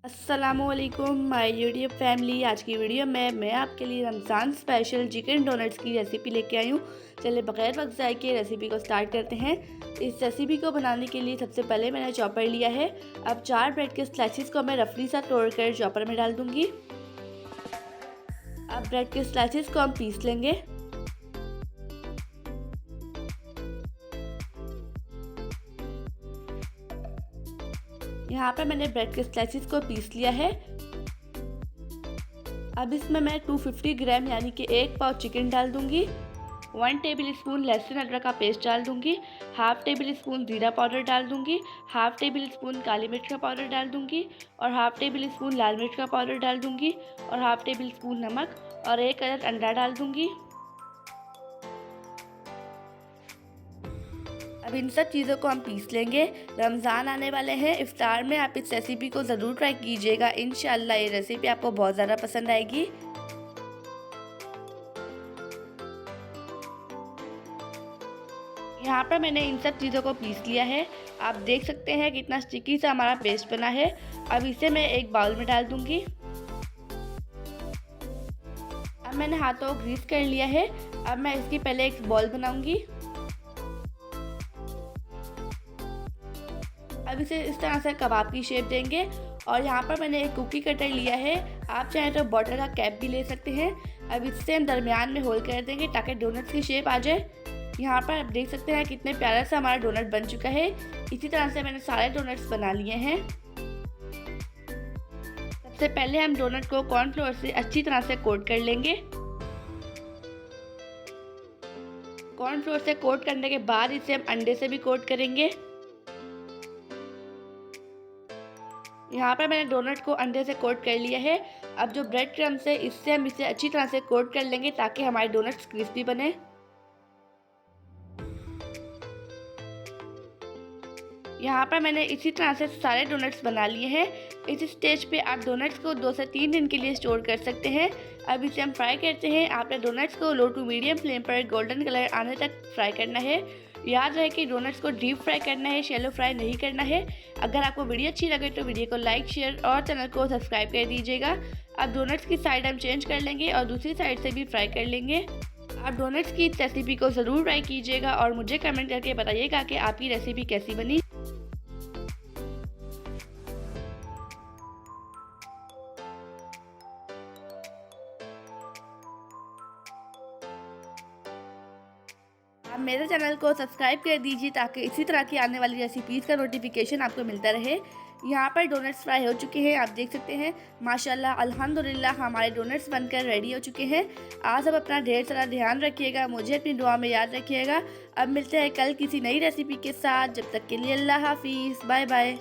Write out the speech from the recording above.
अस्सलामुअलैकुम my YouTube family. आज की वीडियो में मैं आपके लिए रमज़ान स्पेशल चिकन डोनट्स की रेसिपी लेके आई हूँ। चलिए बगैर वक्त ज़ाय के रेसिपी को स्टार्ट करते हैं। इस रेसिपी को बनाने के लिए सबसे पहले मैंने चॉपर लिया है। अब 4 ब्रेड के स्लाइसिस को मैं रफली सा तोड़ कर चॉपर में डाल दूँगी। अब ब्रेड के स्लाइसिस को हम पीस लेंगे। यहाँ पर मैंने ब्रेड के स्लाइसिस को पीस लिया है। अब इसमें मैं 250 ग्राम यानी कि 1 पाव चिकन डाल दूंगी। 1 टेबल स्पून लहसुन अदरक का पेस्ट डाल दूंगी। हाफ टेबल स्पून जीरा पाउडर डाल दूंगी। हाफ टेबल स्पून काली मिर्च का पाउडर डाल दूंगी और हाफ टेबल स्पून लाल मिर्च का पाउडर डाल दूंगी और हाफ टेबल स्पून नमक और 1 अदद अंडा डाल दूंगी। अब इन सब चीज़ों को हम पीस लेंगे। रमज़ान आने वाले हैं, इफ्तार में आप इस रेसिपी को ज़रूर ट्राई कीजिएगा। इंशाल्लाह ये रेसिपी आपको बहुत ज़्यादा पसंद आएगी। यहाँ पर मैंने इन सब चीज़ों को पीस लिया है। आप देख सकते हैं कितना स्टिकी सा हमारा पेस्ट बना है। अब इसे मैं एक बाउल में डाल दूंगी। अब मैंने हाथों को ग्रीस कर लिया है। अब मैं इसकी पहले एक बॉल बनाऊंगी। अब इसे इस तरह से कबाब की शेप देंगे और यहाँ पर मैंने एक कुकी कटर लिया है। आप चाहें तो बॉटल का कैप भी ले सकते हैं। अब इससे हम दरमियान में होल कर देंगे ताकि डोनट्स की शेप आ जाए। यहाँ पर आप देख सकते हैं कितने प्यारा सा हमारा डोनट बन चुका है। इसी तरह से मैंने सारे डोनट्स बना लिए हैं। सबसे पहले हम डोनट को कॉर्नफ्लोर से अच्छी तरह से कोट कर लेंगे। कॉर्नफ्लोर से कोट करने के बाद इसे हम अंडे से भी कोट करेंगे। यहाँ पर मैंने डोनट को अंडे से कोट कर लिया है। अब जो ब्रेड क्रम्स है इससे हम इसे अच्छी तरह से कोट कर लेंगे ताकि हमारे डोनट्स क्रिस्पी बने। यहाँ पर मैंने इसी तरह से सारे डोनट्स बना लिए हैं। इस स्टेज पे आप डोनट्स को 2 से 3 दिन के लिए स्टोर कर सकते हैं। अब इसे हम फ्राई करते हैं। आपने डोनट्स को लो टू मीडियम फ्लेम पर गोल्डन कलर आने तक फ्राई करना है। याद रहे कि डोनट्स को डीप फ्राई करना है, शैलो फ्राई नहीं करना है। अगर आपको वीडियो अच्छी लगे तो वीडियो को लाइक शेयर और चैनल को सब्सक्राइब कर दीजिएगा। अब डोनट्स की साइड हम चेंज कर लेंगे और दूसरी साइड से भी फ्राई कर लेंगे। आप डोनट्स की रेसिपी को ज़रूर ट्राई कीजिएगा और मुझे कमेंट करके बताइएगा कि आपकी रेसिपी कैसी बनी। आप मेरे चैनल को सब्सक्राइब कर दीजिए ताकि इसी तरह की आने वाली रेसिपीज़ का नोटिफिकेशन आपको मिलता रहे। यहाँ पर डोनट्स फ्राई हो चुके हैं, आप देख सकते हैं। माशाल्लाह अल्हम्दुलिल्लाह हमारे डोनट्स बनकर रेडी हो चुके हैं। आप सब अपना ढेर सारा ध्यान रखिएगा, मुझे अपनी दुआ में याद रखिएगा। अब मिलते हैं कल किसी नई रेसिपी के साथ। जब तक के लिए अल्लाह हाफिज़, बाय बाय।